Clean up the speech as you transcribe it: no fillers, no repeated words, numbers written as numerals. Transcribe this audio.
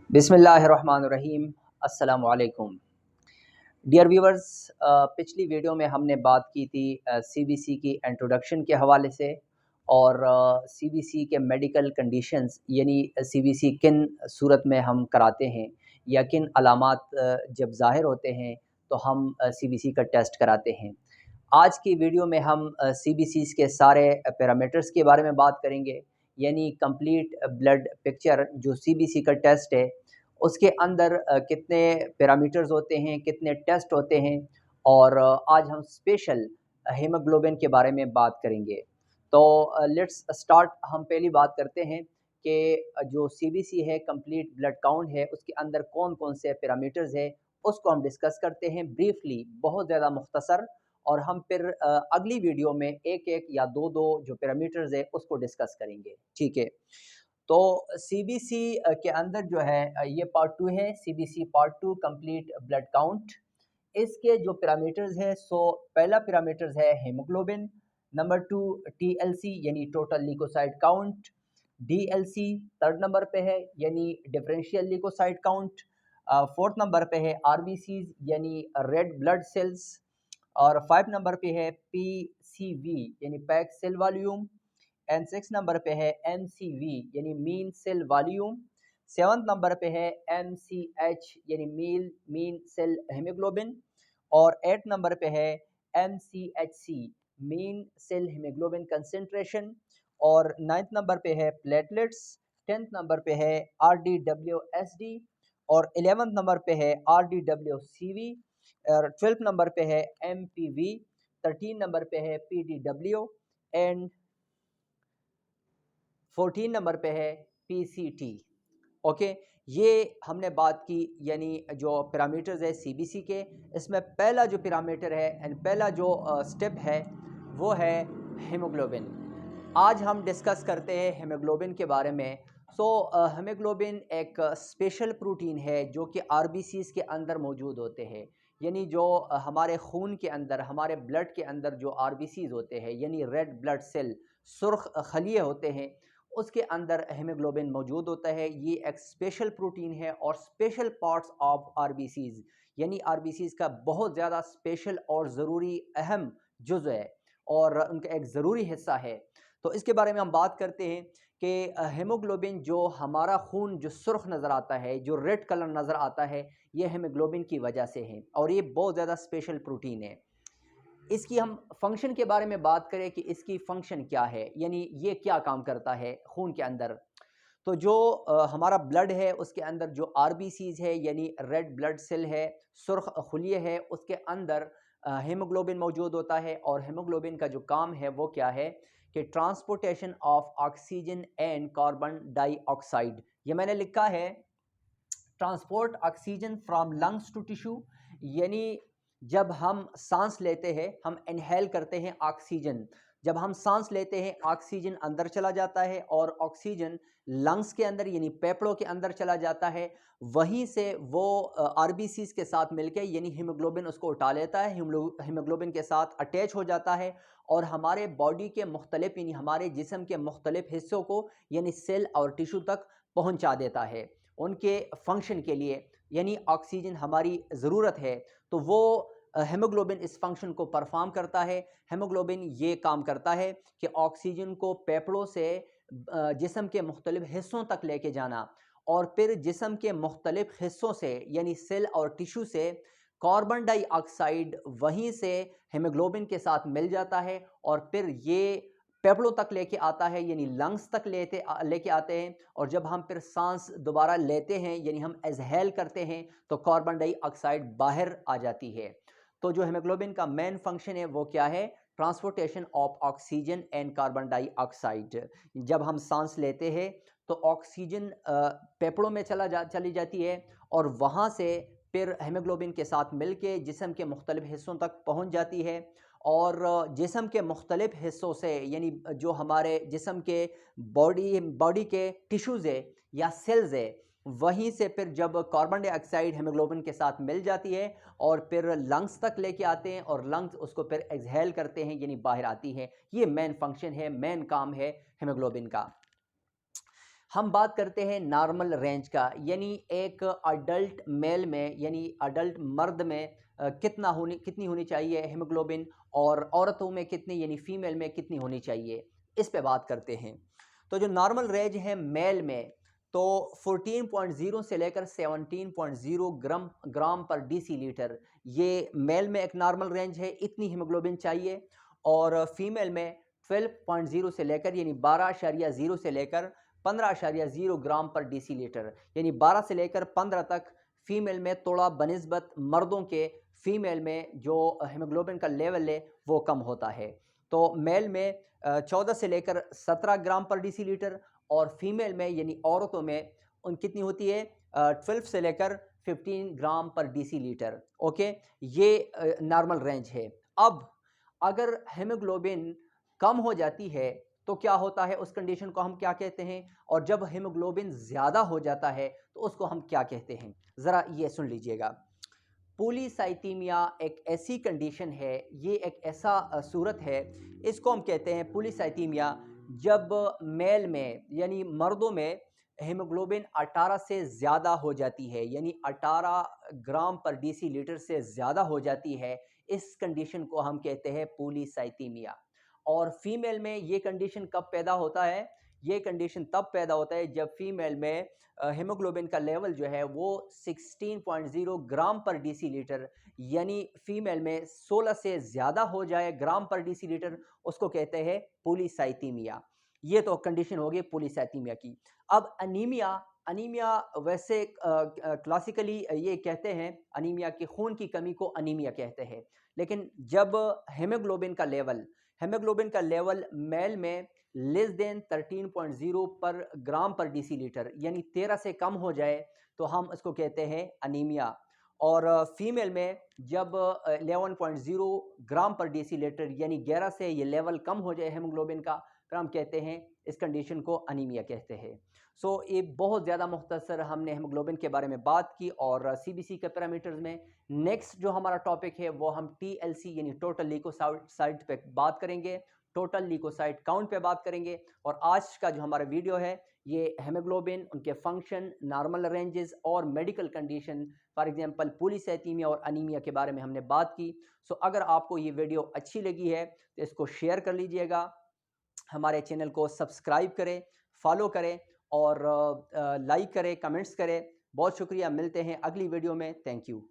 बिस्मिल्लाहिर्रहमानिर्रहीम। अस्सलामु अलैकुम डियर व्यूवर्स। पिछली वीडियो में हमने बात की थी सीबीसी की इंट्रोडक्शन के हवाले से और सीबीसी के मेडिकल कंडीशंस यानी सीबीसी किन सूरत में हम कराते हैं या किन अलामात जब ज़ाहिर होते हैं तो हम सीबीसी का टेस्ट कराते हैं। आज की वीडियो में हम सीबीसीज़ के सारे पैरामीटर्स के बारे में बात करेंगे, यानी कंप्लीट ब्लड पिक्चर जो सीबीसी का टेस्ट है उसके अंदर कितने पैरामीटर्स होते हैं, कितने टेस्ट होते हैं और आज हम स्पेशल हीमोग्लोबिन के बारे में बात करेंगे। तो लेट्स स्टार्ट। हम पहली बात करते हैं कि जो सीबीसी है कंप्लीट ब्लड काउंट है उसके अंदर कौन कौन से पैरामीटर्स है उसको हम डिस्कस करते हैं ब्रीफली, बहुत ज़्यादा मुख्तसर। और हम फिर अगली वीडियो में एक एक या दो दो जो पैरामीटर्स है उसको डिस्कस करेंगे, ठीक है। तो सीबीसी के अंदर जो है ये पार्ट 2 है, CBC part 2 complete blood count. इसके जो पैरामीटर्स है, सो पहला पैरामीटर्स है हीमोग्लोबिन, नंबर 2 टीएलसी यानी total leucocyte count, DLC third number पे है यानी differential leucocyte count, fourth number पे है आरबीसीज यानी रेड ब्लड सेल्स, और 5 नंबर पे है पीसीवी यानी pack cell volume, and 6 number पे है एमसीवी यानी मीन सेल वॉल्यूम, 7 नंबर पे है एमसीएच यानी मीन सेल हीमोग्लोबिन, और 8 नंबर पे है MCHC mean cell haemoglobin concentration, और 9th नंबर पे है प्लेटलेट्स, 10th नंबर पे है आरडीडब्ल्यूएसडी, और 11th नंबर पे है आरडीडब्ल्यूसीवी, और 12th नंबर पे है एमपीवी, 13 नंबर पे है पीडीडब्ल्यू, एंड 14 नंबर पे है पीसीटी। ओके, ये हमने बात की यानी जो पैरामीटर्स है सीबीसी के। इसमें पहला जो पैरामीटर है एंड पहला जो स्टेप है वो है हीमोग्लोबिन। आज हम डिस्कस करते हैं हीमोग्लोबिन के बारे में। हीमोग्लोबिन एक स्पेशल प्रोटीन है जो कि आरबीसीज़ के अंदर मौजूद होते हैं, यानी जो हमारे खून के अंदर, हमारे ब्लड के अंदर जो आरबीसीज़ होते हैं यानी रेड ब्लड सेल, सुर्ख खलिए होते हैं, उसके अंदर हीमोग्लोबिन मौजूद होता है। ये एक स्पेशल प्रोटीन है और स्पेशल पार्ट्स ऑफ आरबीसीज़ यानी आरबीसीज़ का बहुत ज़्यादा स्पेशल और ज़रूरी अहम जुज़ है और उनका एक ज़रूरी हिस्सा है। तो इसके बारे में हम बात करते हैं कि हीमोग्लोबिन जो हमारा खून जो सुर्ख नज़र आता है, जो रेड कलर नज़र आता है, ये हीमोग्लोबिन की वजह से है और ये बहुत ज़्यादा स्पेशल प्रोटीन है। इसकी हम फंक्शन के बारे में बात करें कि इसकी फंक्शन क्या है, यानी ये क्या काम करता है खून के अंदर। तो जो हमारा ब्लड है उसके अंदर जो आरबीसीज है यानी रेड ब्लड सेल है, सुर्ख खुलिए है, उसके अंदर हीमोग्लोबिन मौजूद होता है। और हीमोग्लोबिन का जो काम है वो क्या है कि transportation of oxygen and carbon dioxide. ये मैंने लिखा है transport oxygen from lungs to tissue, यानी जब हम सांस लेते हैं, हम इनहेल करते हैं ऑक्सीजन, जब हम सांस लेते हैं ऑक्सीजन अंदर चला जाता है और ऑक्सीजन लंग्स के अंदर यानी फेफड़ों के अंदर चला जाता है। वहीं से वो आरबीसीज के साथ मिलकर यानी हीमोग्लोबिन उसको उठा लेता है, हीमोग्लोबिन के साथ अटैच हो जाता है और हमारे बॉडी के मुख्तलिफ यानी हमारे जिस्म के मुख्तलिफ हिस्सों को यानी सेल और टिश्यू तक पहुंचा देता है उनके फंक्शन के लिए। यानी ऑक्सीजन हमारी ज़रूरत है तो वो हीमोग्लोबिन इस फंक्शन को परफॉर्म करता है। हीमोग्लोबिन ये काम करता है कि ऑक्सीजन को फेफड़ों से जिस्म के मुख्तलिफ हिस्सों तक लेके जाना और फिर जिस्म के मुख्तलिफ हिस्सों से यानी सेल और टिश्यू से कार्बन डाइऑक्साइड वहीं से हीमोग्लोबिन के साथ मिल जाता है और फिर ये फेफड़ों तक लेके आता है यानी लंग्स तक लेके आते हैं। और जब हम फिर सांस दोबारा लेते हैं यानी हम एक्सहेल करते हैं तो कार्बन डाइऑक्साइड बाहर आ जाती है। तो जो हीमोग्लोबिन का मेन फंक्शन है वो क्या है? Transportation of oxygen and carbon dioxide. जब हम सांस लेते हैं तो ऑक्सीजन फेफड़ों में चली जाती है और वहाँ से फिर हीमोग्लोबिन के साथ मिलके जिस्म के मुख्तलिफ हिस्सों तक पहुँच जाती है और जिस्म के मुख्तलिफ हिस्सों से यानी जो हमारे जिस्म के बॉडी के टिश्यूज़ है या सेल्स है, वहीं से फिर जब कार्बन डाइऑक्साइड हीमोग्लोबिन के साथ मिल जाती है और फिर लंग्स तक लेके आते हैं और लंग्स उसको फिर एक्सहेल करते हैं यानी बाहर आती है। ये मेन फंक्शन है, मेन काम है हीमोग्लोबिन का। हम बात करते हैं नॉर्मल रेंज का, यानी एक अडल्ट मेल में यानी अडल्ट मर्द में कितनी होनी चाहिए हीमोग्लोबिन, और औरतों में कितनी यानी फीमेल में कितनी होनी चाहिए, इस पे बात करते हैं। तो जो नॉर्मल रेंज है मेल में, तो 14.0 से लेकर 17.0 ग्राम पर डेसीलीटर, ये मेल में एक नॉर्मल रेंज है, इतनी हीमोग्लोबिन चाहिए। और फीमेल में 12.0 से लेकर यानी 12.0 से लेकर 15.0 ग्राम पर डेसीलीटर, यानी 12 से लेकर 15 तक फीमेल में थोड़ा बनिस्बत मर्दों के फीमेल में जो हीमोग्लोबिन का लेवल है वो कम होता है। तो मेल में 14 से लेकर 17 ग्राम पर डेसीलीटर, और फीमेल में यानी औरतों में उन कितनी होती है 12 से लेकर 15 ग्राम पर डेसीलीटर। ओके, ये नॉर्मल रेंज है। अब अगर हीमोग्लोबिन कम हो जाती है तो क्या होता है, उस कंडीशन को हम क्या कहते हैं, और जब हीमोग्लोबिन ज़्यादा हो जाता है तो उसको हम क्या कहते हैं, ज़रा ये सुन लीजिएगा। पॉलीसाइथीमिया एक ऐसी कंडीशन है, ये एक ऐसा सूरत है, इसको हम कहते हैं पॉलीसाइथीमिया, जब मेल में यानी मर्दों में हीमोग्लोबिन 18 से ज़्यादा हो जाती है, यानी 18 ग्राम पर डेसीलीटर से ज़्यादा हो जाती है, इस कंडीशन को हम कहते हैं पॉलीसाइथीमिया। और फीमेल में ये कंडीशन कब पैदा होता है, ये कंडीशन तब पैदा होता है जब फीमेल में हीमोग्लोबिन का लेवल जो है वो 16.0 ग्राम पर डेसीलीटर, यानी फीमेल में 16 से ज़्यादा हो जाए ग्राम पर डेसीलीटर, उसको कहते हैं पॉलीसाइथीमिया। ये तो कंडीशन हो गई पॉलीसाइथीमिया की। अब अनीमिया, अनीमिया वैसे क्लासिकली ये कहते हैं अनीमिया की खून की कमी को अनीमिया कहते हैं, लेकिन जब हीमोग्लोबिन का लेवल मेल में लेस देन 13.0 पर ग्राम पर डेसीलीटर यानी 13 से कम हो जाए तो हम इसको कहते हैं अनीमिया। और फीमेल में जब 11.0 ग्राम पर डेसीलीटर यानी 11 से ये लेवल कम हो जाए हीमोग्लोबिन का, फिर हम कहते हैं इस कंडीशन को अनीमिया कहते हैं। सो ये बहुत ज़्यादा मुख्तसर हमने हीमोग्लोबिन के बारे में बात की और सीबीसी के पैरामीटर्स में। नेक्स्ट जो हमारा टॉपिक है वो हम टीएलसी यानी टोटल ल्यूकोसाइट पे बात करेंगे, टोटल ल्यूकोसाइट काउंट पे बात करेंगे। और आज का जो हमारा वीडियो है ये हीमोग्लोबिन, उनके फंक्शन, नॉर्मल रेंजेस और medical condition, for example polycythaemia और अनीमिया के बारे में हमने बात की। सो अगर आपको ये वीडियो अच्छी लगी है तो इसको शेयर कर लीजिएगा, हमारे चैनल को सब्सक्राइब करें, फॉलो करें और लाइक करें, कमेंट्स करें। बहुत शुक्रिया, मिलते हैं अगली वीडियो में। Thank you.